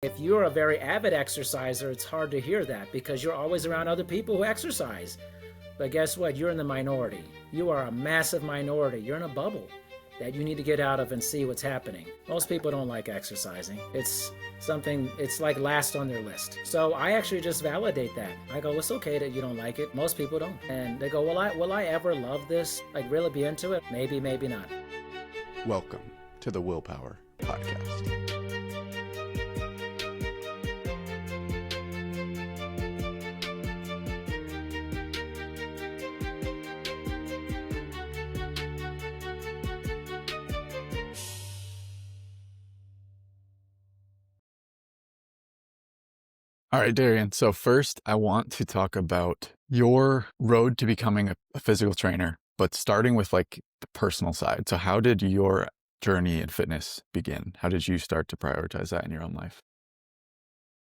If you're a very avid exerciser, it's hard to hear that because you're always around other people who exercise. But guess what? You're in the minority. You are a massive minority. You're in a bubble that you need to get out of and see what's happening. Most people don't like exercising. It's like last on their list. So I actually just validate that. I go, it's okay that you don't like it. Most people don't. And they go, will I ever love this? Like really be into it? Maybe, maybe not. Welcome to the Willpower Podcast. All right, Darian. So first, I want to talk about your road to becoming a physical trainer, but starting with like the personal side. So how did your journey in fitness begin? How did you start to prioritize that in your own life?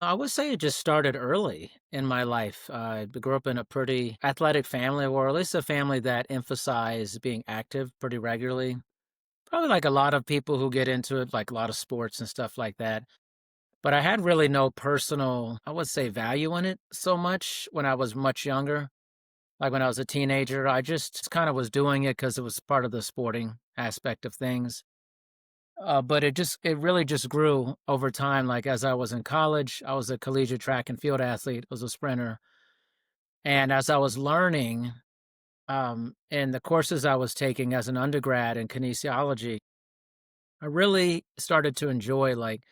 I would say it just started early in my life. I grew up in a pretty athletic family, or at least a family that emphasized being active pretty regularly. Probably like a lot of people who get into it, like a lot of sports and stuff like that. But I had really no personal, I would say, value in it so much when I was much younger. Like when I was a teenager, I just kind of was doing it because it was part of the sporting aspect of things. But it really just grew over time. Like as I was in college, I was a collegiate track and field athlete, was a sprinter. And as I was learning in the courses I was taking as an undergrad in kinesiology, I really started to enjoy like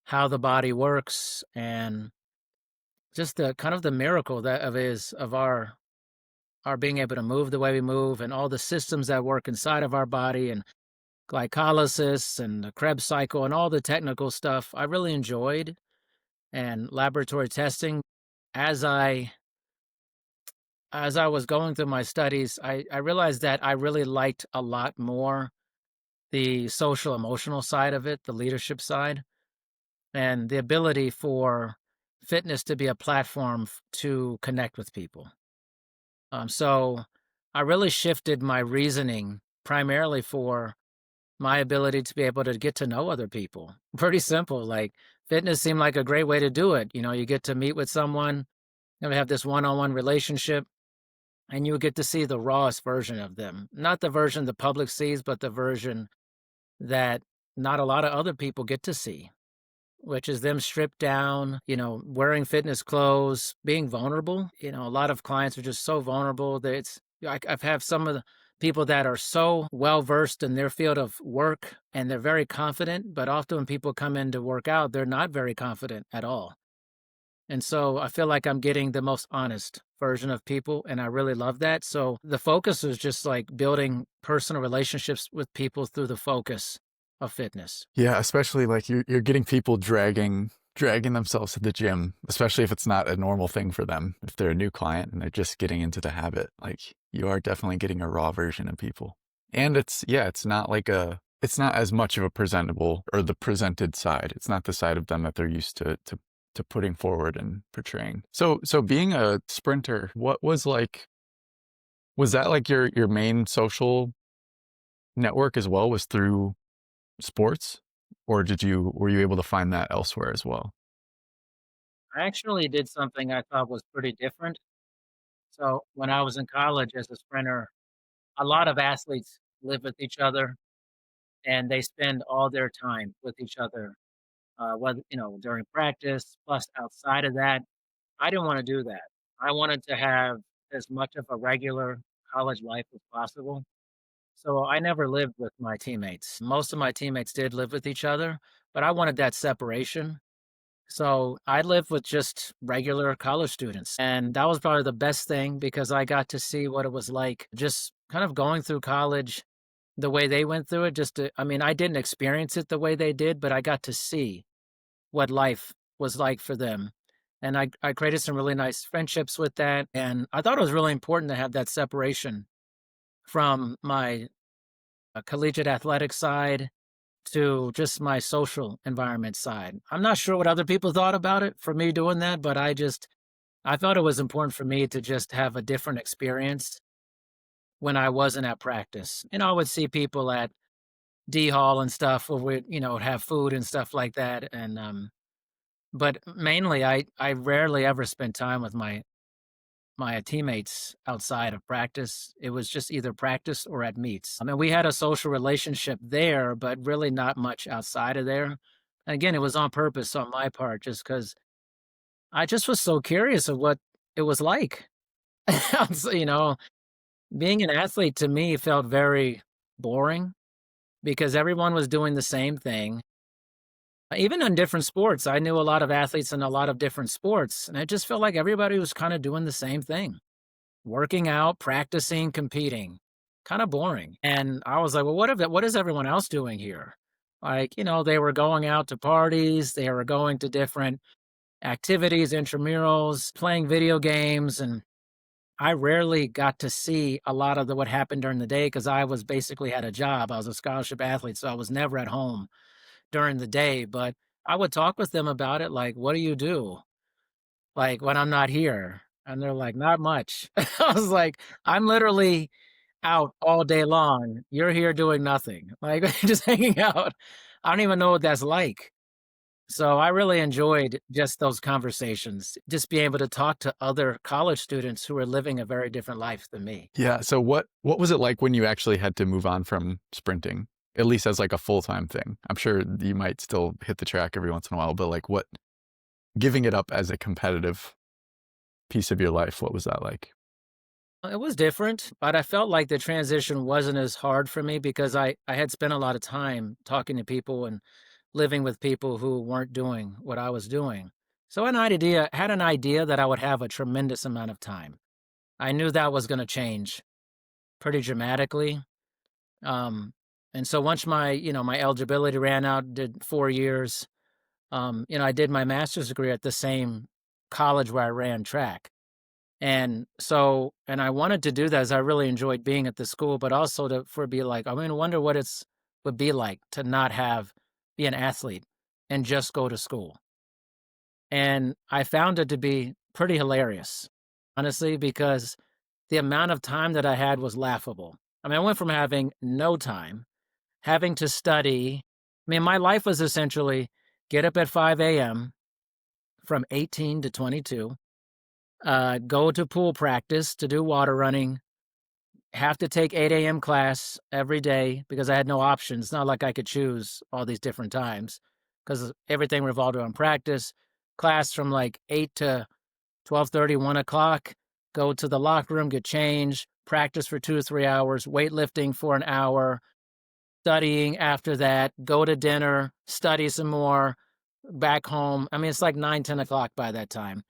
how the body works and just the kind of the miracle that of is of our being able to move the way we move and all the systems that work inside of our body and glycolysis and the Krebs cycle and all the technical stuff I really enjoyed and laboratory testing. As I as I was going through my studies, I realized that I really liked a lot more the social emotional side of it, the leadership side, and the ability for fitness to be a platform to connect with people. So I really shifted my reasoning primarily for my ability to be able to get to know other people. Pretty simple. Like fitness seemed like a great way to do it. You know, you get to meet with someone and we have this one on one relationship, and you get to see the rawest version of them. Not the version the public sees, but the version that not a lot of other people get to see, which is them stripped down, wearing fitness clothes, being vulnerable. A lot of clients are just so vulnerable that I've had some of the people that are so well versed in their field of work and they're very confident, but often when people come in to work out, they're not very confident at all. And so I feel like I'm getting the most honest version of people, and I really love that. So the focus is just like building personal relationships with people through the focus of fitness. Yeah, especially like you're getting people dragging themselves to the gym, especially if it's not a normal thing for them. If they're a new client and they're just getting into the habit, like you are definitely getting a raw version of people. And it's not as much of a presentable or the presented side. It's not the side of them that they're used to putting forward and portraying. So being a sprinter, what was that like your main social network as well, was through sports? Or were you able to find that elsewhere as well? I actually did something I thought was pretty different. So when I was in college as a sprinter, a lot of athletes live with each other and they spend all their time with each other, whether, during practice, plus outside of that. I didn't want to do that. I wanted to have as much of a regular college life as possible. So I never lived with my teammates. Most of my teammates did live with each other, but I wanted that separation. So I lived with just regular college students. And that was probably the best thing because I got to see what it was like just kind of going through college the way they went through it. I mean, I didn't experience it the way they did, but I got to see what life was like for them. And I created some really nice friendships with that. And I thought it was really important to have that separation from my collegiate athletic side to just my social environment side. I'm not sure what other people thought about it for me doing that, but I thought it was important for me to just have a different experience when I wasn't at practice. I would see people at D Hall and stuff where we, would have food and stuff like that. And but mainly I rarely ever spent time with my teammates outside of practice. It was just either practice or at meets. I mean, we had a social relationship there, but really not much outside of there. And again, it was on purpose on my part, just because I just was so curious of what it was like. So, being an athlete to me felt very boring because everyone was doing the same thing. Even in different sports, I knew a lot of athletes in a lot of different sports, and it just felt like everybody was kind of doing the same thing. Working out, practicing, competing. Kinda boring, and I was like, "Well, what is everyone else doing here?" Like, they were going out to parties, they were going to different activities, intramurals, playing video games, and I rarely got to see a lot of what happened during the day because I was basically had a job. I was a scholarship athlete, so I was never at home during the day, but I would talk with them about it, like, "What do you do?" Like, when I'm not here, and they're like, "Not much." I was like, "I'm literally out all day long. You're here doing nothing, like, just hanging out." I don't even know what that's like. So, I really enjoyed just those conversations, just being able to talk to other college students who are living a very different life than me. Yeah, so what was it like when you actually had to move on from sprinting? At least as, like, a full-time thing. I'm sure you might still hit the track every once in a while, but, like, what giving it up as a competitive piece of your life, what was that like? It was different, but I felt like the transition wasn't as hard for me because I had spent a lot of time talking to people and living with people who weren't doing what I was doing. So an idea had an idea that I would have a tremendous amount of time. I knew that was gonna change pretty dramatically. Um, and so once my eligibility ran out, did 4 years, I did my master's degree at the same college where I ran track. And I wanted to do that as I really enjoyed being at the school, but also for be like, I mean, I wonder what it's would be like to not be an athlete and just go to school. And I found it to be pretty hilarious, honestly, because the amount of time that I had was laughable. I mean, I went from having no time, having to study. I mean, my life was essentially get up at 5 a.m. from 18 to 22, go to pool practice to do water running, have to take 8 a.m. class every day because I had no options. It's not like I could choose all these different times because everything revolved around practice. Class from like 8 to 12:30, 1 o'clock, go to the locker room, get changed, practice for 2 to 3 hours, weightlifting for an hour, studying after that, go to dinner, study some more, back home. I mean, it's like 9, 10 o'clock by that time,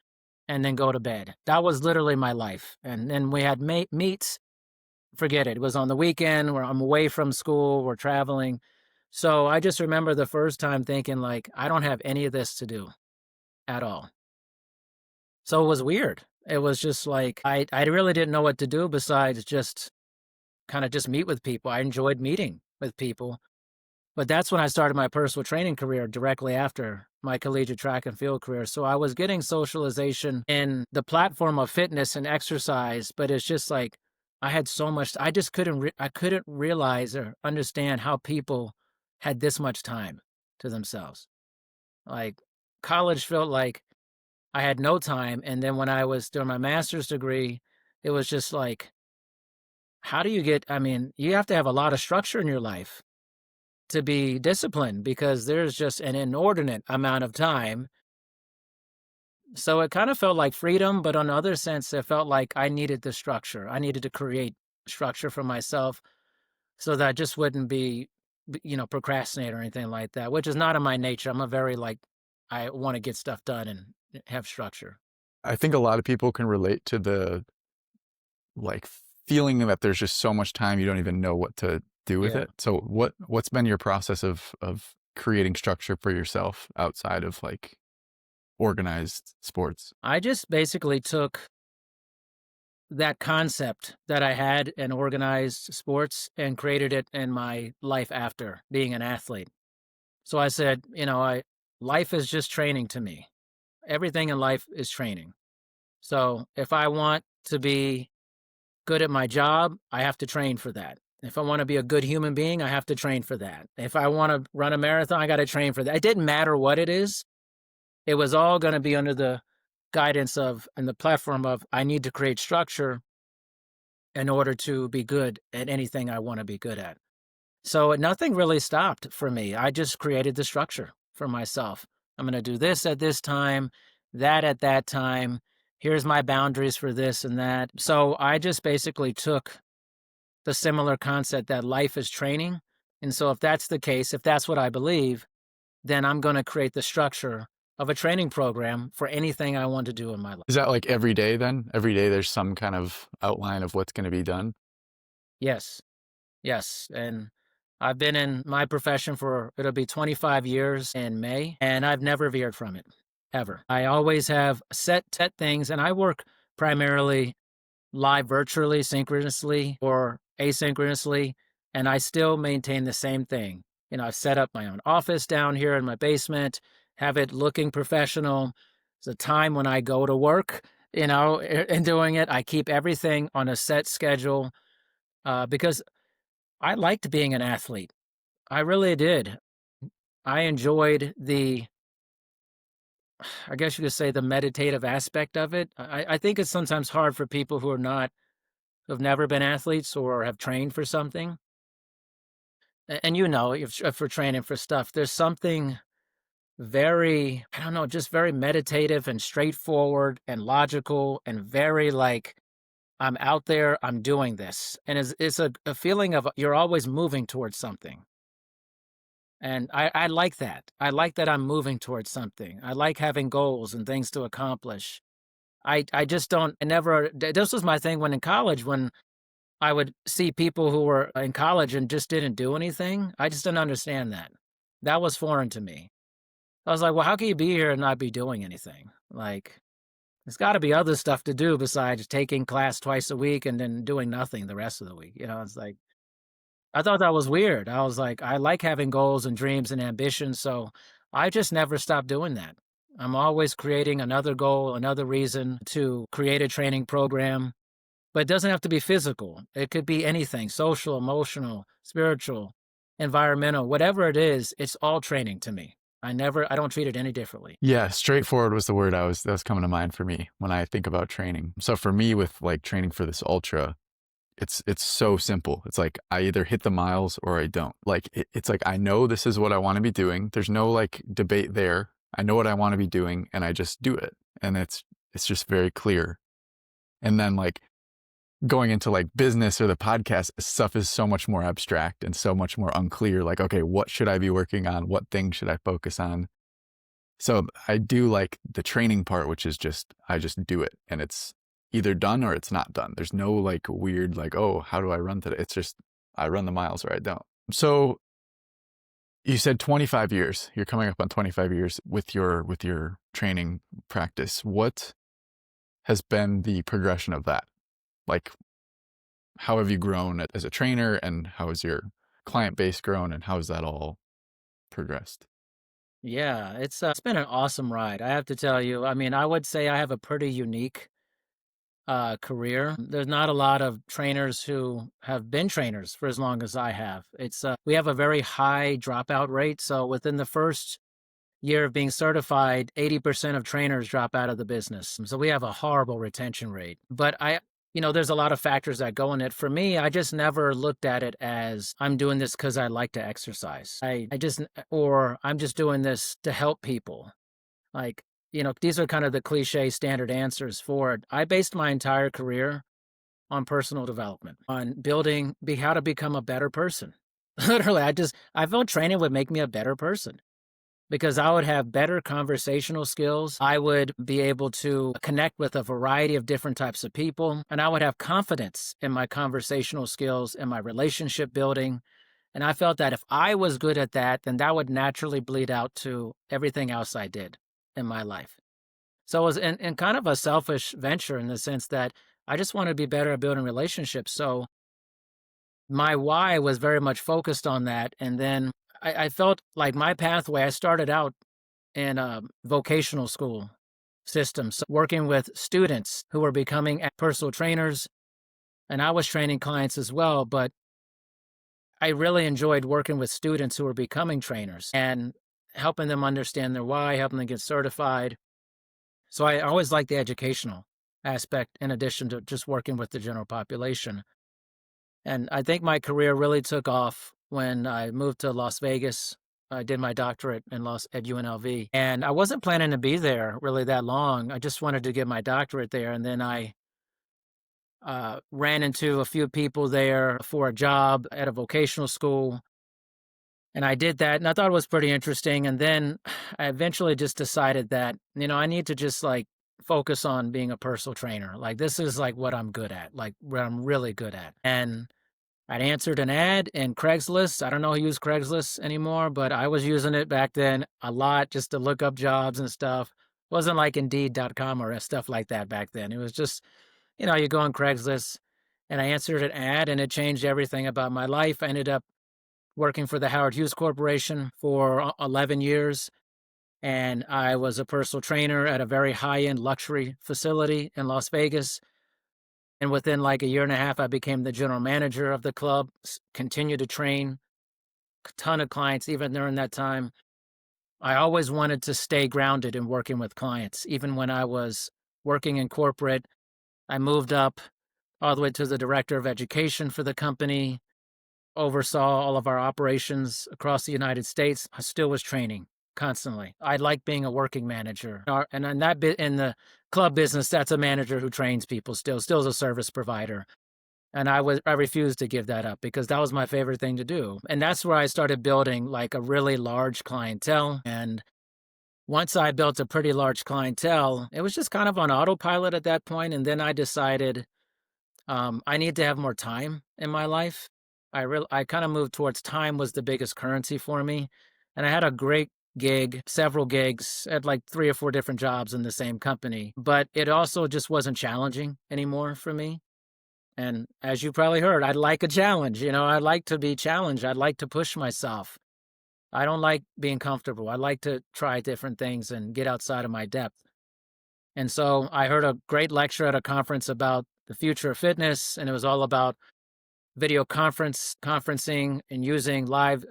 and then go to bed. That was literally my life. And then we had meets. Forget it. It was on the weekend where I'm away from school, we're traveling. So I just remember the first time thinking, like, I don't have any of this to do at all. So it was weird. It was just like I really didn't know what to do besides just kind of just meet with people. I enjoyed meeting with people. But that's when I started my personal training career directly after my collegiate track and field career. So I was getting socialization in the platform of fitness and exercise, but it's just like I had so much I just I couldn't realize or understand how people had this much time to themselves. Like college felt like I had no time, and then when I was doing my master's degree, it was just like how do you get I mean, you have to have a lot of structure in your life to be disciplined because there's just an inordinate amount of time. So it kind of felt like freedom, but on the other sense, it felt like I needed the structure. I needed to create structure for myself so that I just wouldn't procrastinate or anything like that, which is not in my nature. I'm a very like, I want to get stuff done and have structure. I think a lot of people can relate to the, like, feeling that there's just so much time you don't even know what to do with Yeah. it. So what's been your process of creating structure for yourself outside of, like, organized sports? I just basically took that concept that I had in organized sports and created it in my life after being an athlete. So I said, I life is just training to me. Everything in life is training. So if I want to be good at my job, I have to train for that. If I want to be a good human being, I have to train for that. If I want to run a marathon, I got to train for that. It didn't matter what it is. It was all going to be under the guidance of and the platform of I need to create structure in order to be good at anything I want to be good at. So nothing really stopped for me. I just created the structure for myself. I'm going to do this at this time, that at that time. Here's my boundaries for this and that. So I just basically took the similar concept that life is training. And so if that's the case, if that's what I believe, then I'm going to create the structure of a training program for anything I want to do in my life. Is that like every day then? Every day there's some kind of outline of what's going to be done? Yes. Yes, and I've been in my profession for it'll be 25 years in May, and I've never veered from it, ever. I always have set things, and I work primarily live virtually, synchronously, or asynchronously, and I still maintain the same thing. I've set up my own office down here in my basement, have it looking professional. There's a time when I go to work, and doing it. I keep everything on a set schedule because I liked being an athlete. I really did. I enjoyed I guess you could say, the meditative aspect of it. I think it's sometimes hard for people who've never been athletes or have trained for something. And if for training for stuff, there's something very, I don't know, just very meditative and straightforward and logical and very like, I'm out there, I'm doing this. And it's a feeling of you're always moving towards something. And I like that. I like that I'm moving towards something. I like having goals and things to accomplish. I just don't I never this was my thing when in college when I would see people who were in college and just didn't do anything. I just didn't understand that. That was foreign to me. I was like, "Well, how can you be here and not be doing anything?" Like, there's gotta be other stuff to do besides taking class twice a week and then doing nothing the rest of the week, it's like I thought that was weird. I was like, I like having goals and dreams and ambitions, so I just never stopped doing that. I'm always creating another goal, another reason to create a training program, but it doesn't have to be physical. It could be anything, social, emotional, spiritual, environmental, whatever it is, it's all training to me. I don't treat it any differently. Yeah, straightforward was the word that was coming to mind for me when I think about training. So for me with like training for this ultra, it's so simple. It's like I either hit the miles or I don't. Like it's like I know this is what I want to be doing. There's no like debate there. I know what I want to be doing and I just do it. And it's just very clear. And then like going into like business or the podcast stuff is so much more abstract and so much more unclear. Like, okay, what should I be working on? What things should I focus on? So I do like the training part, which is just, I just do it and it's either done or it's not done. There's no like weird, like, oh, how do I run today? It's just, I run the miles or I don't. So you said 25 years, you're coming up on 25 years with your training practice. What has been the progression of that? Like, how have you grown as a trainer and how has your client base grown and how has that all progressed? Yeah, it's been an awesome ride. I have to tell you. I mean, I would say I have a pretty unique career. There's not a lot of trainers who have been trainers for as long as I have. We have a very high dropout rate. So within the first year of being certified, 80% of trainers drop out of the business. So we have a horrible retention rate. But there's a lot of factors that go in it. For me, I just never looked at it as I'm doing this because I like to exercise. Or I'm just doing this to help people. Like, these are kind of the cliche standard answers for it. I based my entire career on personal development, on how to become a better person. Literally, I felt training would make me a better person because I would have better conversational skills. I would be able to connect with a variety of different types of people, and I would have confidence in my conversational skills and my relationship building. And I felt that if I was good at that, then that would naturally bleed out to everything else I did in my life. So it was in kind of a selfish venture in the sense that I just wanted to be better at building relationships. So my why was very much focused on that. And then I felt like my pathway, I started out in a vocational school system, so working with students who were becoming personal trainers. And I was training clients as well, but I really enjoyed working with students who were becoming trainers. And helping them understand their why, helping them get certified. So I always like the educational aspect in addition to just working with the general population. And I think my career really took off when I moved to Las Vegas. I did my doctorate at UNLV, and I wasn't planning to be there really that long. I just wanted to get my doctorate there, and then I ran into a few people there for a job at a vocational school, and I did that, and I thought it was pretty interesting. And then I eventually just decided that I need to just like focus on being a personal trainer. Like this is like what I'm good at, like what I'm really good at, and I'd answered an ad in Craigslist. I don't know who use Craigslist anymore, but I was using it back then a lot just to look up jobs and stuff. Wasn't like Indeed.com or stuff like that back then. It was just, you go on Craigslist and I answered an ad and it changed everything about my life. I ended up working for the Howard Hughes Corporation for 11 years. And I was a personal trainer at a very high end luxury facility in Las Vegas. And within like a year and a half, I became the general manager of the club, continued to train a ton of clients even during that time. I always wanted to stay grounded in working with clients. Even when I was working in corporate, I moved up all the way to the director of education for the company, oversaw all of our operations across the United States. I still was training constantly. I like being a working manager. And in that bit in the club business, that's a manager who trains people still is a service provider. And I refused to give that up because that was my favorite thing to do. And that's where I started building like a really large clientele. And once I built a pretty large clientele, it was just kind of on autopilot at that point. And then I decided I need to have more time in my life. I kind of moved towards time was the biggest currency for me. And I had a great gig, several gigs at like 3 or 4 different jobs in the same company. But it also just wasn't challenging anymore for me. And as you probably heard, I'd like a challenge. I like to be challenged. I'd like to push myself. I don't like being comfortable. I like to try different things and get outside of my depth. And so I heard a great lecture at a conference about the future of fitness, and it was all about video conferencing and using live,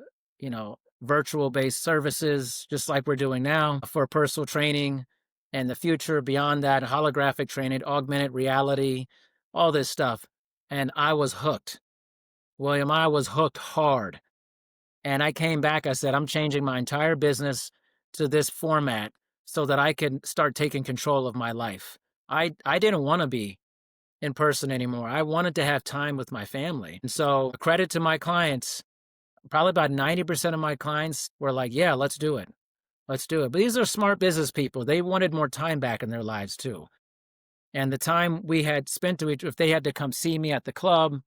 virtual based services, just like we're doing now for personal training and the future beyond that, holographic training, augmented reality, all this stuff. And I was hooked. William, I was hooked hard. And I came back, I said, I'm changing my entire business to this format so that I can start taking control of my life. I didn't want to be in person anymore. I wanted to have time with my family. And so, credit to my clients, probably about 90% of my clients were like, yeah, let's do it. Let's do it. But these are smart business people. They wanted more time back in their lives too. And the time we had spent if they had to come see me at the club,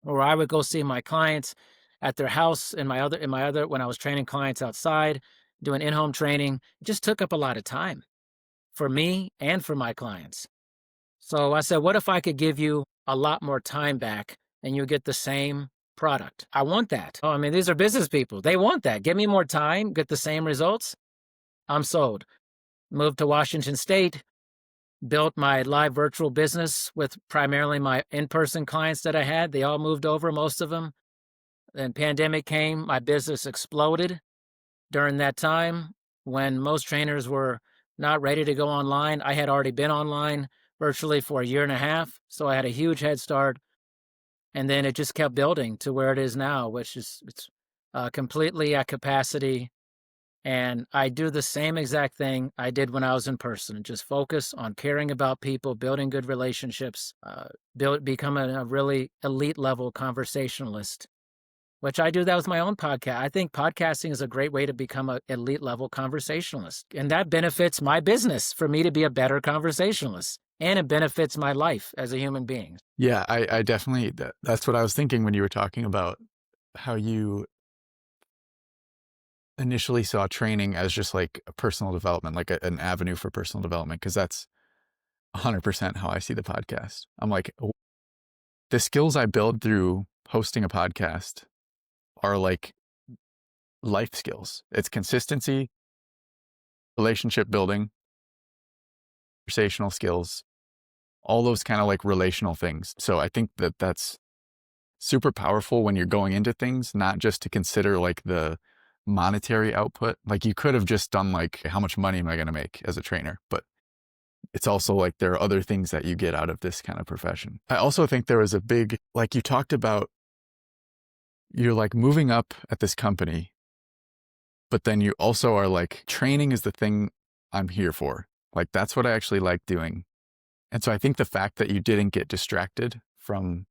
or I would go see my clients at their house when I was training clients outside, doing in-home training, it just took up a lot of time for me and for my clients. So I said, what if I could give you a lot more time back and you get the same product? I want that. Oh, I mean, these are business people. They want that. Give me more time, get the same results. I'm sold. Moved to Washington State, built my live virtual business with primarily my in-person clients that I had. They all moved over, most of them. Then pandemic came, my business exploded during that time when most trainers were not ready to go online. I had already been online virtually for a year and a half, so I had a huge head start. And then it just kept building to where it is now, which is it's completely at capacity. And I do the same exact thing I did when I was in person. Just focus on caring about people, building good relationships, becoming a really elite level conversationalist, which I do that with my own podcast. I think podcasting is a great way to become an elite level conversationalist. And that benefits my business for me to be a better conversationalist. And it benefits my life as a human being. Yeah, I definitely, that's what I was thinking when you were talking about how you initially saw training as just like a personal development, like an avenue for personal development, because that's 100% how I see the podcast. I'm like, the skills I build through hosting a podcast are like life skills. It's consistency, relationship building, conversational skills, all those kind of like relational things. So I think that that's super powerful when you're going into things, not just to consider like the monetary output. Like you could have just done like, how much money am I going to make as a trainer? But it's also like there are other things that you get out of this kind of profession. I also think there was a big, like you talked about, you're like moving up at this company, but then you also are like, training is the thing I'm here for. Like that's what I actually like doing. And so I think the fact that you didn't get distracted from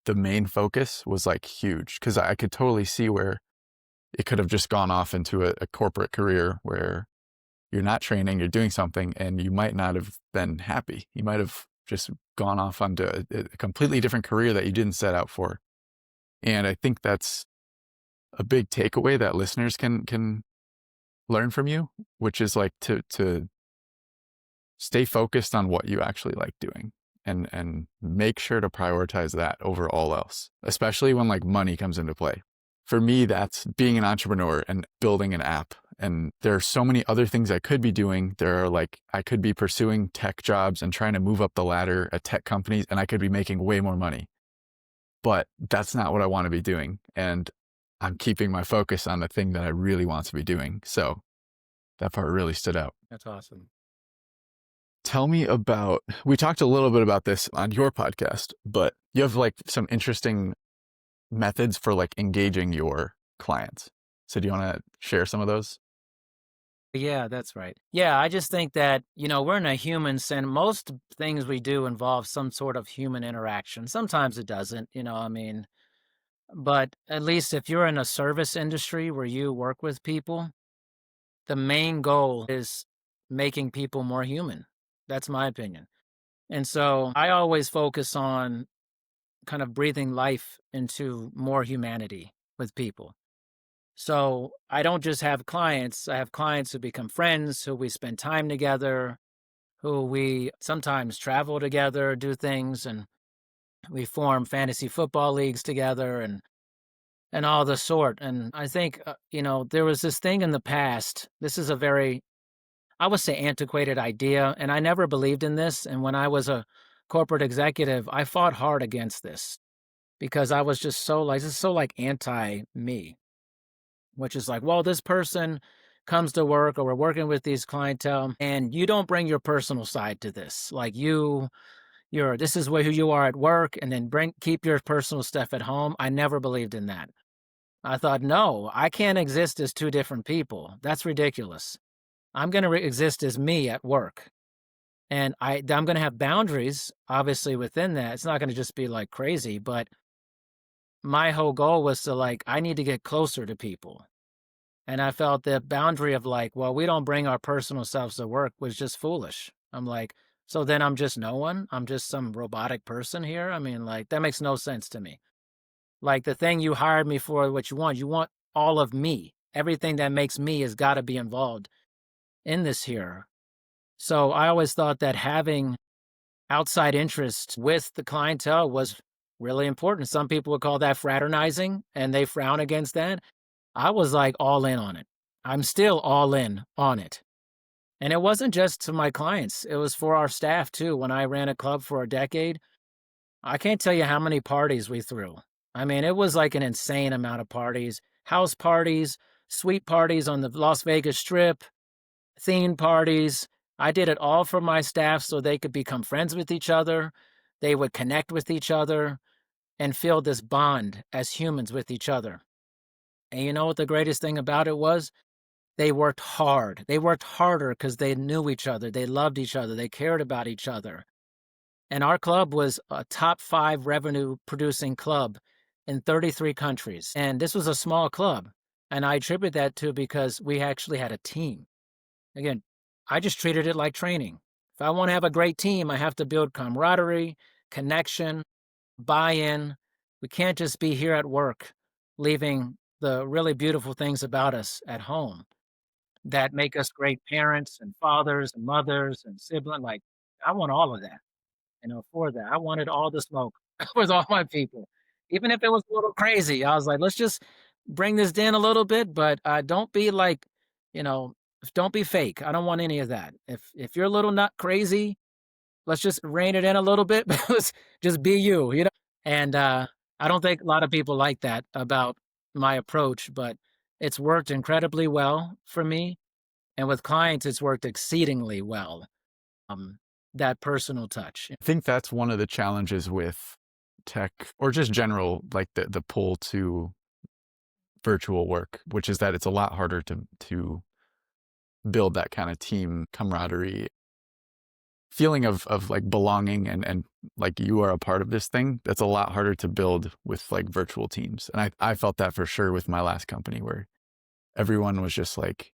the main focus was like huge, because I could totally see where it could have just gone off into a corporate career where you're not training, you're doing something, and you might not have been happy. You might have just gone off onto a completely different career that you didn't set out for. And I think that's a big takeaway that listeners can learn from you, which is like to stay focused on what you actually like doing, and make sure to prioritize that over all else, especially when like money comes into play. For me, that's being an entrepreneur and building an app. And there are so many other things I could be doing. There are like, I could be pursuing tech jobs and trying to move up the ladder at tech companies, and I could be making way more money. But that's not what I want to be doing. And I'm keeping my focus on the thing that I really want to be doing. So that part really stood out. That's awesome. Tell me about, we talked a little bit about this on your podcast, but you have like some interesting methods for like engaging your clients. So do you want to share some of those? Yeah, that's right. Yeah, I just think that, we're in a human sense. Most things we do involve some sort of human interaction. Sometimes it doesn't, but at least if you're in a service industry where you work with people, the main goal is making people more human. That's my opinion. And so I always focus on kind of breathing life into more humanity with people. So I don't just have clients, I have clients who become friends, who we spend time together, who we sometimes travel together, do things, and we form fantasy football leagues together and all the sort. And I think there was this thing in the past. This is a very, I would say, antiquated idea, and I never believed in this. And when I was a corporate executive, I fought hard against this because I was just so like, this is so like anti me, which is like, well, this person comes to work or we're working with these clientele and you don't bring your personal side to this. Like this is who you are at work, and then keep your personal stuff at home. I never believed in that. I thought, no, I can't exist as two different people. That's ridiculous. I'm going to exist as me at work. And I'm going to have boundaries, obviously, within that. It's not going to just be like crazy, but my whole goal was to like, I need to get closer to people. And I felt the boundary of like, well, we don't bring our personal selves to work was just foolish. I'm like, so then I'm just no one? I'm just some robotic person here? I mean, like, that makes no sense to me. Like, the thing you hired me for, what you want all of me. Everything that makes me has got to be involved in this here. So I always thought that having outside interest with the clientele was really important. Some people would call that fraternizing, and they frown against that. I was like all in on it. I'm still all in on it. And it wasn't just to my clients, it was for our staff too. When I ran a club for a decade, I can't tell you how many parties we threw. I mean, it was like an insane amount of parties, house parties, suite parties on the Las Vegas Strip, theme parties. I did it all for my staff so they could become friends with each other. They would connect with each other and feel this bond as humans with each other. And you know what the greatest thing about it was? They worked hard. They worked harder because they knew each other. They loved each other. They cared about each other. And our club was a top 5 revenue producing club in 33 countries. And this was a small club. And I attribute that to because we actually had a team. Again, I just treated it like training. If I want to have a great team, I have to build camaraderie, connection, buy in. We can't just be here at work, leaving the really beautiful things about us at home that make us great parents and fathers and mothers and siblings. Like, I want all of that, for that. I wanted all the smoke with all my people. Even if it was a little crazy, I was like, let's just bring this down a little bit, but don't be like, you know, don't be fake. I don't want any of that. If you're a little nut crazy, let's just rein it in a little bit. Let's just be you. And I don't think a lot of people like that about my approach, but It's worked incredibly well for me, and with clients, it's worked exceedingly well. Um, that personal touch. I think that's one of the challenges with tech or just general, like the pull to virtual work, which is that it's a lot harder to build that kind of team camaraderie feeling of like belonging and like you are a part of this thing. That's a lot harder to build with like virtual teams. And I felt that for sure with my last company where everyone was just like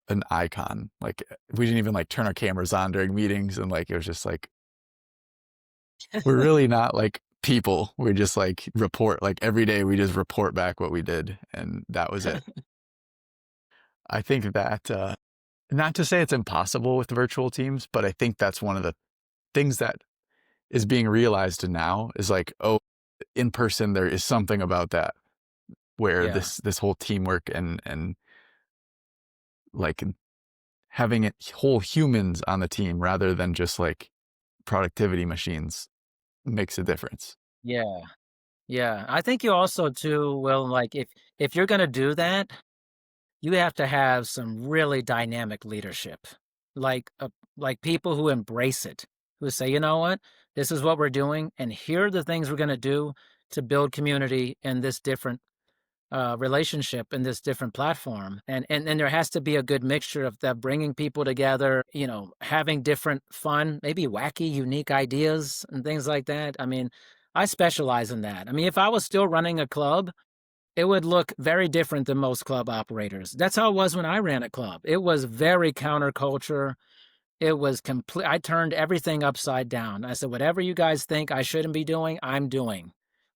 an icon. Like we didn't even like turn our cameras on during meetings and like it was just like we're really not like people. We just like report like every day we just report back what we did and that was it. I think that not to say it's impossible with virtual teams, but I think that's one of the things that is being realized now is like, oh, in person there is something about that where Yeah, this whole teamwork and like having it whole humans on the team rather than just like productivity machines makes a difference. yeah, yeah. I think you also too will like if you're gonna do that, you have to have some really dynamic leadership, like like people who embrace it, who say, you know what, this is what we're doing, and here are the things we're gonna do to build community in this different relationship in this different platform and there has to be a good mixture of that bringing people together, having different fun, maybe wacky unique ideas and things like that. I mean, I specialize in that. I mean, if I was still running a club, it would look very different than most club operators. That's how it was when I ran a club. It was very counterculture. It was complete. I turned everything upside down. I said, whatever you guys think I shouldn't be doing, I'm doing.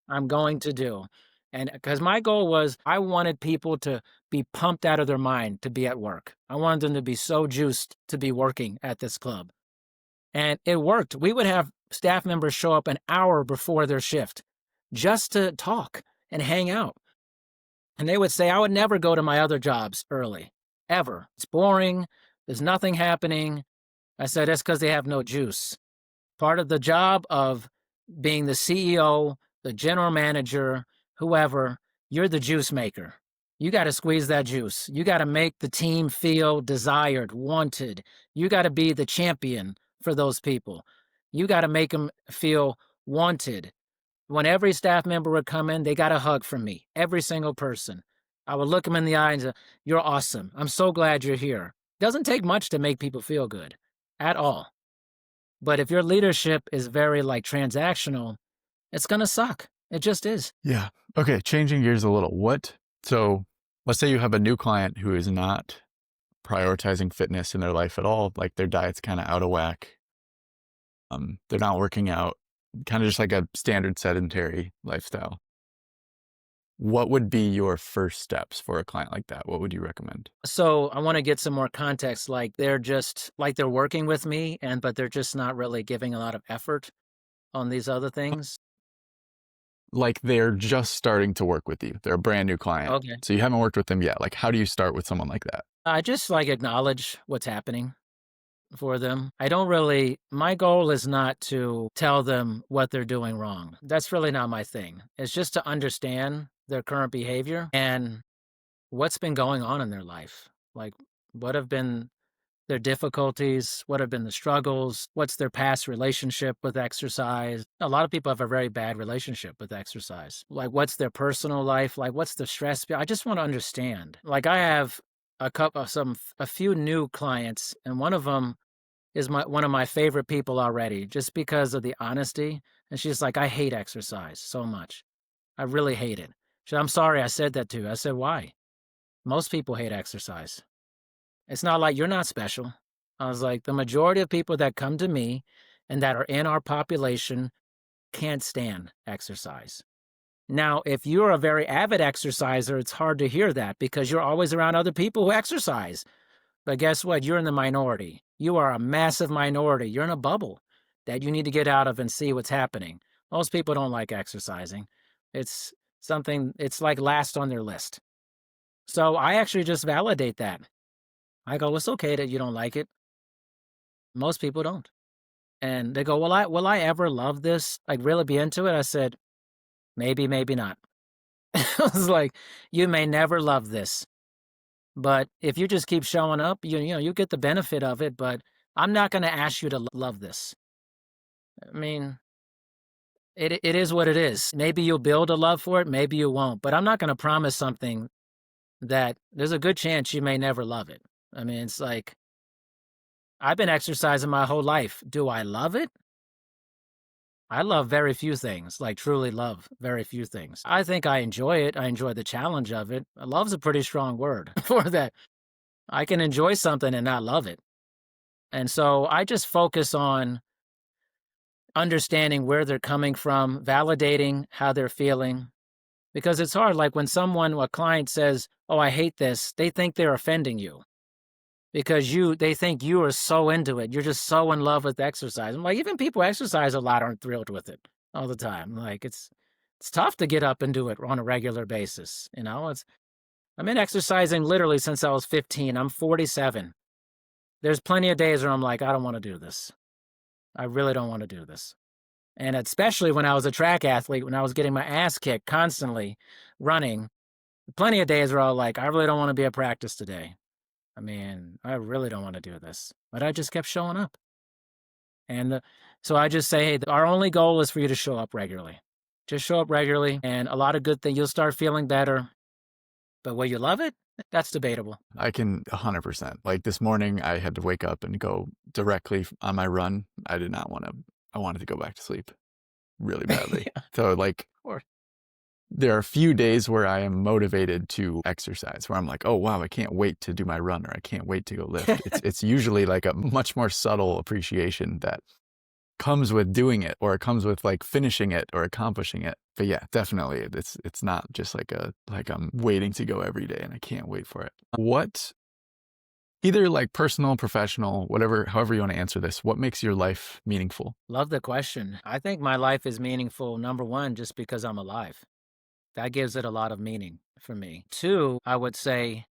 I'm going to do. And because my goal was, I wanted people to be pumped out of their mind to be at work. I wanted them to be so juiced to be working at this club. And it worked. We would have staff members show up an hour before their shift just to talk and hang out. And they would say, I would never go to my other jobs early, ever. It's boring. There's nothing happening. I said, that's because they have no juice. Part of the job of being the CEO, the general manager, whoever, you're the juice maker. You got to squeeze that juice. You got to make the team feel desired, wanted. You got to be the champion for those people. You got to make them feel wanted. When every staff member would come in, they got a hug from me, every single person. I would look them in the eye and say, you're awesome. I'm so glad you're here. Doesn't take much to make people feel good at all. But if your leadership is very like transactional, it's going to suck. It just is. Yeah. Okay. Changing gears a little. So let's say you have a new client who is not prioritizing fitness in their life at all. Like their diet's kind of out of whack. They're not working out, kind of just like a standard sedentary lifestyle. What would be your first steps for a client like that? What would you recommend? So I want to get some more context. Like they're just like they're working with me but they're just not really giving a lot of effort on these other things. Like they're just starting to work with you. They're a brand new client. Okay. So you haven't worked with them yet. Like how do you start with someone like that? I just like acknowledge what's happening for them. I don't really, my goal is not to tell them what they're doing wrong. That's really not my thing. It's just to understand their current behavior and what's been going on in their life. Like, what have been their difficulties? What have been the struggles? What's their past relationship with exercise? A lot of people have a very bad relationship with exercise. Like, what's their personal life? Like, what's the stress? I just want to understand. Like, I have a few new clients, and one of them is one of my favorite people already, just because of the honesty. And she's like, I hate exercise so much. I really hate it. She said, I'm sorry I said that to you. I said, why? Most people hate exercise. It's not like you're not special. I was like, the majority of people that come to me and that are in our population can't stand exercise. Now, if you're a very avid exerciser, it's hard to hear that because you're always around other people who exercise. But guess what? You're in the minority. You are a massive minority. You're in a bubble that you need to get out of and see what's happening. Most people don't like exercising. It's it's like last on their list. So I actually just validate that. I go, it's okay that you don't like it. Most people don't. And they go, will I ever love this? Like really be into it? I said, maybe, maybe not. I was like, you may never love this. But if you just keep showing up, you get the benefit of it, but I'm not gonna ask you to love this. I mean, it is what it is. Maybe you'll build a love for it, maybe you won't, but I'm not gonna promise something that there's a good chance you may never love it. I mean, it's like, I've been exercising my whole life. Do I love it? I love very few things, like truly love very few things. I think I enjoy it. I enjoy the challenge of it. Love's a pretty strong word for that. I can enjoy something and not love it. And so I just focus on understanding where they're coming from, validating how they're feeling, because it's hard. Like when a client says, "Oh, I hate this," they think they're offending you because they think you are so into it. You're just so in love with exercise. I'm like, even people who exercise a lot aren't thrilled with it all the time. Like it's tough to get up and do it on a regular basis. I've been exercising literally since I was 15. I'm 47. There's plenty of days where I'm like, I don't want to do this. I really don't want to do this. And especially when I was a track athlete, when I was getting my ass kicked constantly running, plenty of days where I was like, I really don't want to be at practice today. I mean, I really don't want to do this. But I just kept showing up. And so I just say, hey, our only goal is for you to show up regularly. Just show up regularly, and a lot of good things. You'll start feeling better. But will you love it? That's debatable. I can 100%. Like this morning, I had to wake up and go directly on my run. I did not want to, I wanted to go back to sleep really badly. Yeah, So, like, of course. there are a few days where I am motivated to exercise, where I'm like, oh, wow, I can't wait to do my run or I can't wait to go lift. It's usually like a much more subtle appreciation that comes with doing it, or it comes with like finishing it or accomplishing it. But yeah, definitely it's not just like I'm waiting to go every day and I can't wait for it. What, either like personal, professional, whatever, however you want to answer this, what makes your life meaningful? Love the question. I think my life is meaningful, number one, just because I'm alive. That gives it a lot of meaning for me. Two, I would say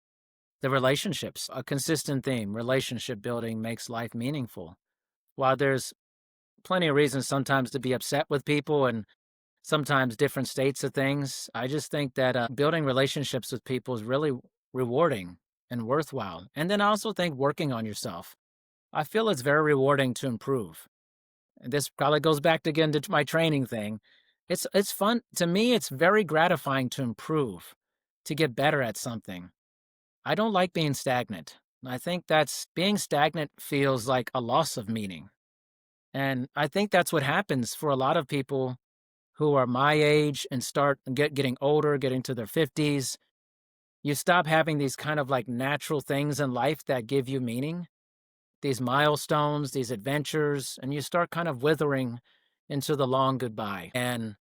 the relationships, a consistent theme. Relationship building makes life meaningful. While there's plenty of reasons sometimes to be upset with people and sometimes different states of things, I just think that building relationships with people is really rewarding and worthwhile. And then I also think working on yourself. I feel it's very rewarding to improve. And this probably goes back again to my training thing. It's fun to me. It's very gratifying to improve, to get better at something. I don't like being stagnant. I think that's being stagnant feels like a loss of meaning. And I think that's what happens for a lot of people who are my age and start getting older, getting to their 50s. You stop having these kind of like natural things in life that give you meaning, these milestones, these adventures, and you start kind of withering into the long goodbye. And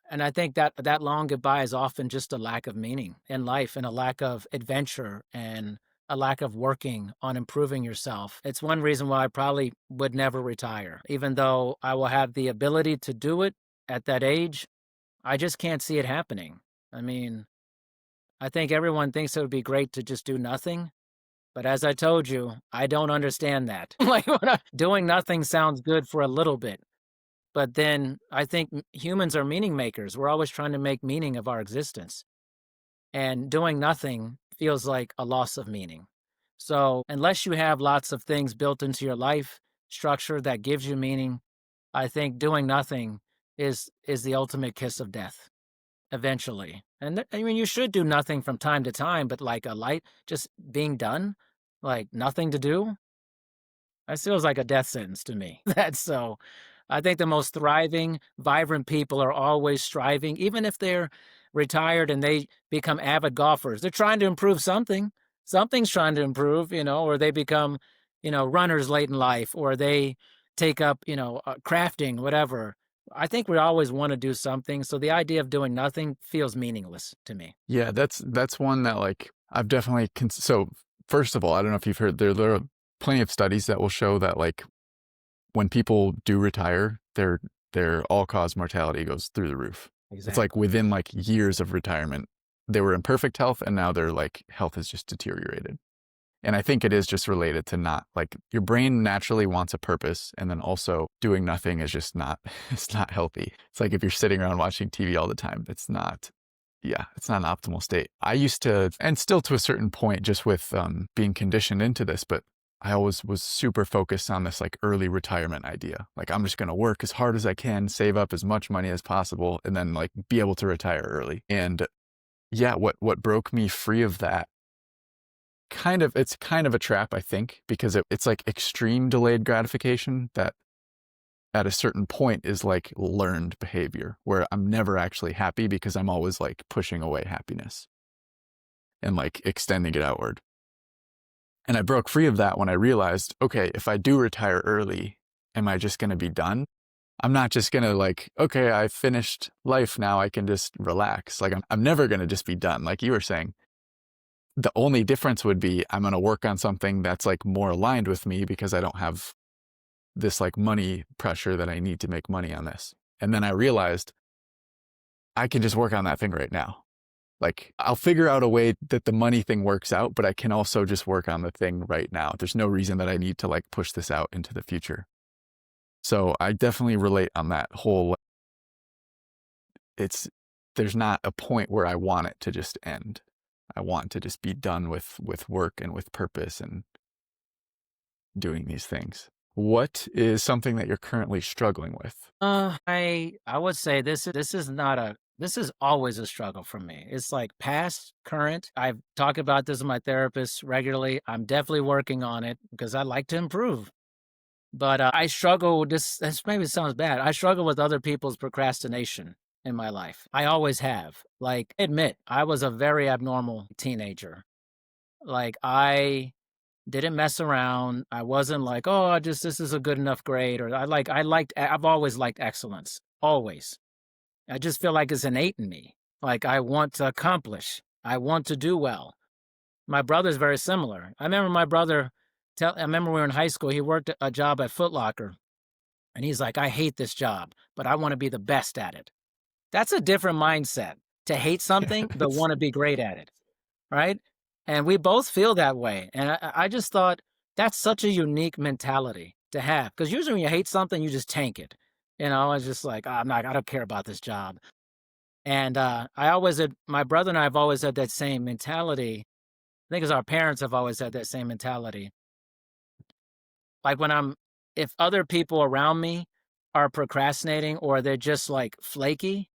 I think that that long goodbye is often just a lack of meaning in life and a lack of adventure and a lack of working on improving yourself. It's one reason why I probably would never retire. Even though I will have the ability to do it at that age, I just can't see it happening. I mean, I think everyone thinks it would be great to just do nothing. But as I told you, I don't understand that. Doing nothing sounds good for a little bit. But then I think humans are meaning makers. We're always trying to make meaning of our existence. And doing nothing feels like a loss of meaning. So, unless you have lots of things built into your life structure that gives you meaning, I think doing nothing is the ultimate kiss of death eventually. And I mean, you should do nothing from time to time, but like a light just being done, like nothing to do, that feels like a death sentence to me. That's so. I think the most thriving, vibrant people are always striving, even if they're retired and they become avid golfers. They're trying to improve something. Something's trying to improve, or they become, runners late in life, or they take up, crafting, whatever. I think we always want to do something. So the idea of doing nothing feels meaningless to me. Yeah, that's one that like I've definitely so first of all, I don't know if you've heard there are plenty of studies that will show that like when people do retire, their all-cause mortality goes through the roof. It's like Exactly. within like years of retirement, they were in perfect health and now their like health has just deteriorated. And I think it is just related to not like your brain naturally wants a purpose. And then also doing nothing is just not, it's not healthy. It's like if you're sitting around watching TV all the time, it's not Yeah, it's not an optimal state. I used to, and still to a certain point, just with being conditioned into this, but I always was super focused on this like early retirement idea. Like, I'm just going to work as hard as I can, save up as much money as possible, and then like be able to retire early. And yeah, what broke me free of that, it's kind of a trap, I think, because it's like extreme delayed gratification that at a certain point is like learned behavior where I'm never actually happy because I'm always like pushing away happiness and like extending it outward. And I broke free of that when I realized, okay, if I do retire early, am I just going to be done? I'm not just going to like, okay, I finished life now. I can just relax. Like, I'm never going to just be done. Like you were saying, the only difference would be I'm going to work on something that's like more aligned with me because I don't have this like money pressure that I need to make money on this. And then I realized I can just work on that thing right now. Like, I'll figure out a way that the money thing works out, but I can also just work on the thing right now. There's no reason that I need to like push this out into the future. So I definitely relate on that whole, it's, there's not a point where I want it to just end. I want to just be done with work and with purpose and doing these things. What is something that you're currently struggling with? I would say this is not a this is always a struggle for me. It's like past, current. I've talked about this with my therapist regularly. I'm definitely working on it because I like to improve. But I struggle with this. This maybe sounds bad. I struggle with other people's procrastination in my life. I always have. Like, admit, I was a very abnormal teenager. Like, I didn't mess around. I wasn't like, "Oh, I just this is a good enough grade," or I've always liked excellence, always. I just feel like it's innate in me. Like, I want to accomplish. I want to do well. My brother's very similar. I remember we were in high school, he worked a job at Foot Locker, and he's like, "I hate this job, but I wanna be the best at it." That's a different mindset, to hate something, but It's, wanna be great at it. Right? And we both feel that way. And I just thought that's such a unique mentality to have. Because usually when you hate something, you just tank it. It's just like, "Ah, I don't care about this job." And my brother and I have always had that same mentality. I think as our parents have always had that same mentality. Like if other people around me are procrastinating or they're just like flaky,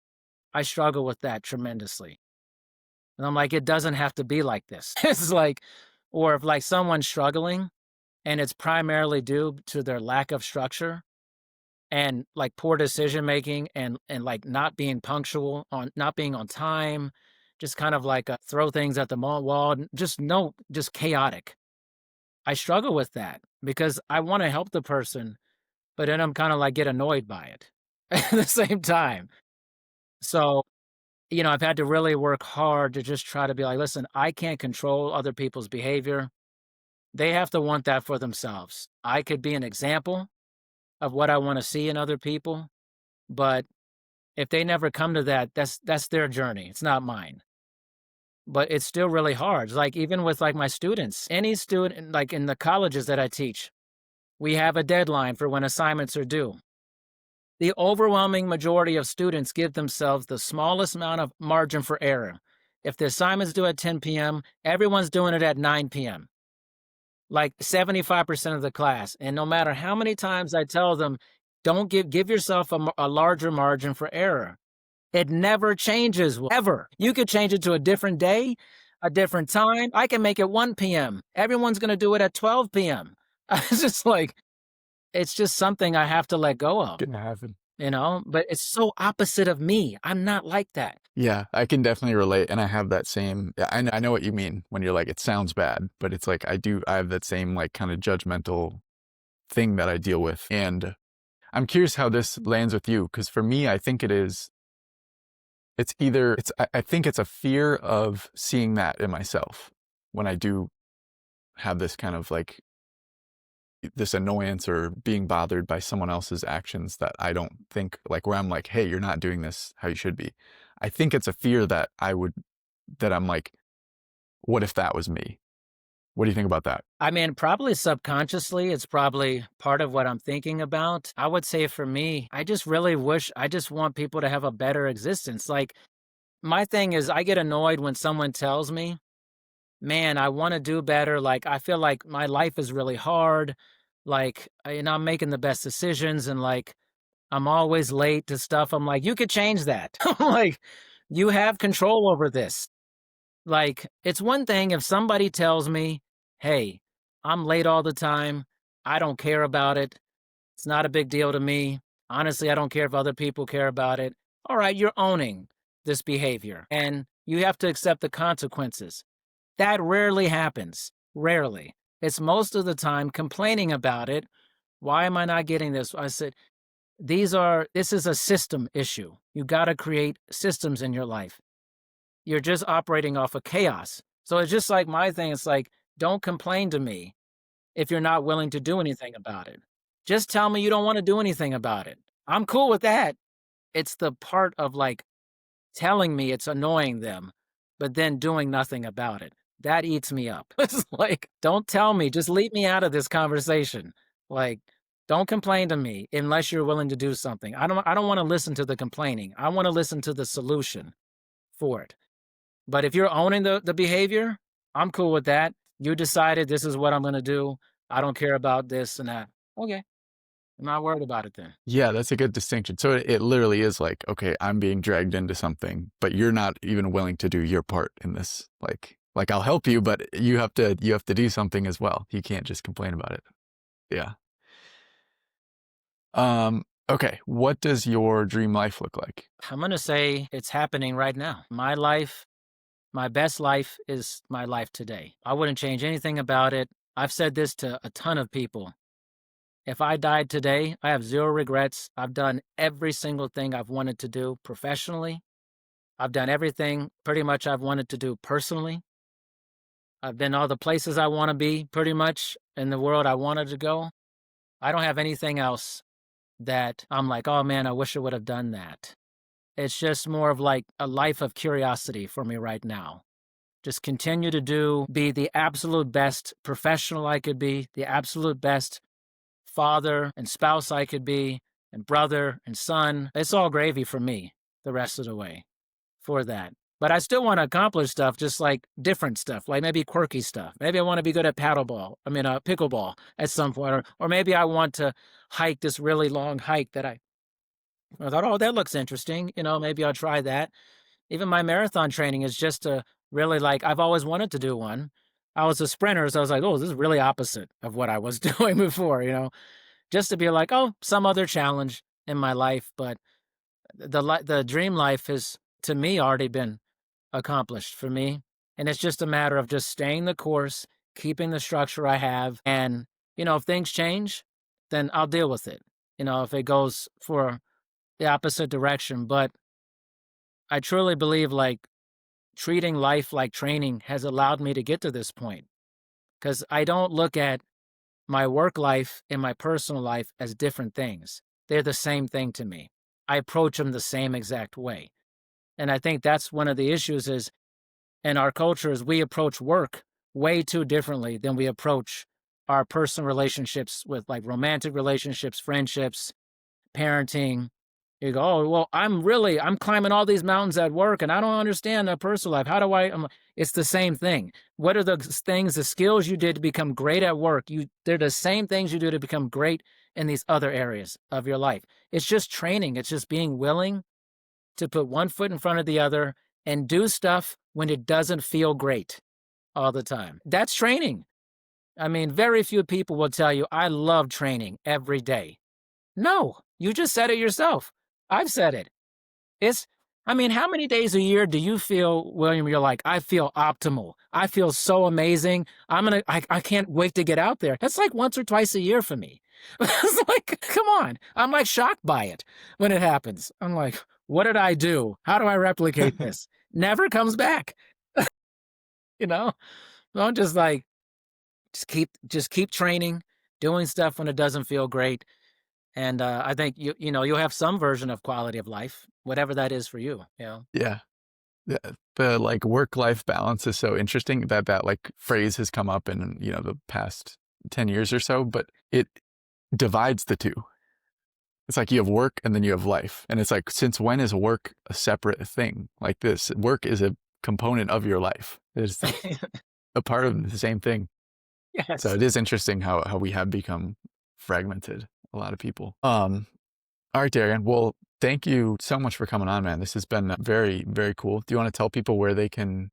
I struggle with that tremendously. And I'm like, it doesn't have to be like this. It's like, or if like someone's struggling and it's primarily due to their lack of structure and like poor decision making and like not being on time, just kind of like throw things at the wall, just no, just chaotic. I struggle with that because I want to help the person, but then I'm kind of like get annoyed by it at the same time. So I've had to really work hard to just try to be like, listen, I can't control other people's behavior. They have to want that for themselves. I could be an example of what I want to see in other people, but if they never come to that, that's their journey. It's not mine. But it's still really hard. Like even with like my students, any student like in the colleges that I teach, we have a deadline for when assignments are due. The overwhelming majority of students give themselves the smallest amount of margin for error. If the assignment's due at 10 p.m., everyone's doing it at 9 p.m. Like 75% of the class. And no matter how many times I tell them, don't give yourself a larger margin for error. It never changes ever. You could change it to a different day, a different time. I can make it 1 p.m. Everyone's going to do it at 12 p.m. It's just like, it's just something I have to let go of, gonna happen. but it's so opposite of me. I'm not like that. Yeah, I can definitely relate. And I have that same, yeah, I know what you mean when you're like, it sounds bad, but it's like, I have that same like kind of judgmental thing that I deal with. And I'm curious how this lands with you. Cause for me, I think it's either, I think it's a fear of seeing that in myself when I do have this kind of like this annoyance or being bothered by someone else's actions that I don't think like where I'm like, hey, you're not doing this how you should be. I think it's a fear that that I'm like, what if that was me? What do you think about that? I mean, probably subconsciously, it's probably part of what I'm thinking about. I would say for me, I just really wish, I just want people to have a better existence. Like, My thing is I get annoyed when someone tells me, "Man, I wanna do better, like, I feel like my life is really hard, like, I'm making the best decisions and, like, I'm always late to stuff." I'm like, "You could change that." Like, "You have control over this." Like, it's one thing if somebody tells me, "Hey, I'm late all the time. I don't care about it. It's not a big deal to me. Honestly, I don't care if other people care about it." All right, you're owning this behavior and you have to accept the consequences. That rarely happens. Rarely. It's most of the time complaining about it. Why am I not getting this? I said, this is a system issue. You got to create systems in your life. You're just operating off of chaos. So it's just like my thing. It's like, don't complain to me if you're not willing to do anything about it. Just tell me you don't want to do anything about it. I'm cool with that. It's the part of like telling me it's annoying them, but then doing nothing about it. That eats me up. It's like, don't tell me, just leave me out of this conversation. Like, don't complain to me unless you're willing to do something. I don't want to listen to the complaining. I want to listen to the solution for it. But if you're owning the behavior, I'm cool with that. You decided this is what I'm gonna do. I don't care about this and that. Okay. I'm not worried about it then. Yeah, that's a good distinction. So it literally is like, okay, I'm being dragged into something, but you're not even willing to do your part in this. Like I'll help you, but you have to do something as well. You can't just complain about it. Yeah. Okay, what does your dream life look like? I'm gonna say it's happening right now. My life, my best life is my life today. I wouldn't change anything about it. I've said this to a ton of people. If I died today, I have zero regrets. I've done every single thing I've wanted to do professionally. I've done everything pretty much I've wanted to do personally. I've been all the places I want to be pretty much in the world I wanted to go. I don't have anything else that I'm like, oh man, I wish I would have done that. It's just more of like a life of curiosity for me right now. Just continue to be the absolute best professional I could be, the absolute best father and spouse I could be, and brother and son. It's all gravy for me the rest of the way for that. But I still want to accomplish stuff, just like different stuff, like maybe quirky stuff. Maybe I want to be good at pickleball at some point, or maybe I want to hike this really long hike that I thought, oh, that looks interesting. Maybe I'll try that. Even my marathon training is just to really like, I've always wanted to do one. I was a sprinter, so I was like, oh, this is really opposite of what I was doing before, just to be like, oh, some other challenge in my life. But the dream life has, to me, already been accomplished for me. And it's just a matter of just staying the course, keeping the structure I have. And, if things change, then I'll deal with it, if it goes for the opposite direction. But I truly believe like treating life like training has allowed me to get to this point because I don't look at my work life and my personal life as different things. They're the same thing to me. I approach them the same exact way. And I think that's one of the issues is in our culture is we approach work way too differently than we approach our personal relationships with like romantic relationships, friendships, parenting. You go, oh, well, I'm climbing all these mountains at work and I don't understand a personal life. How do it's the same thing. What are the skills you did to become great at work? They're the same things you do to become great in these other areas of your life. It's just training. It's just being willing to put one foot in front of the other and do stuff when it doesn't feel great all the time. That's training. I mean, very few people will tell you, I love training every day. No, you just said it yourself. I've said it. It's, I mean, how many days a year do you feel, William, you're like, I feel optimal. I feel so amazing. I can't wait to get out there. That's like once or twice a year for me. It's like, come on. I'm like shocked by it when it happens. I'm like, what did I do? How do I replicate this? Never comes back, you know? So I'm just like, just keep training, doing stuff when it doesn't feel great. And I think you'll have some version of quality of life, whatever that is for you. Yeah. The like work-life balance is so interesting that like phrase has come up in, the past 10 years or so, but it divides the two. It's like you have work and then you have life. And it's like, since when is work a separate thing like this? Work is a component of your life. It's a part of the same thing. So Yes. it is interesting how we have become fragmented, a lot of people. All right, Darian. Well, thank you so much for coming on, man. This has been very, very cool. Do you want to tell people where they can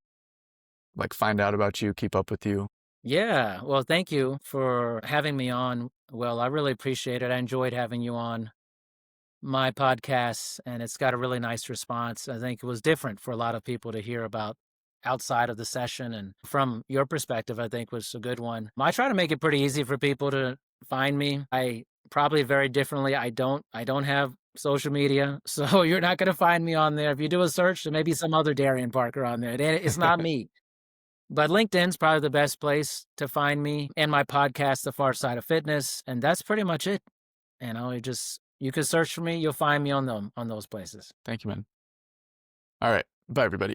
like find out about you, keep up with you? Yeah. Well, thank you for having me on. Well, I really appreciate it. I enjoyed having you on my podcast, and it's got a really nice response. I think it was different for a lot of people to hear about outside of the session, and from your perspective, I think was a good one. I try to make it pretty easy for people to find me. I probably very differently. I don't have social media, so you're not going to find me on there. If you do a search, there may be some other Darian Parker on there. It's not me. But LinkedIn's probably the best place to find me and my podcast, The Far Side of Fitness, and that's pretty much it. You can search for me, you'll find me on those places. Thank you, man. All right. Bye, everybody.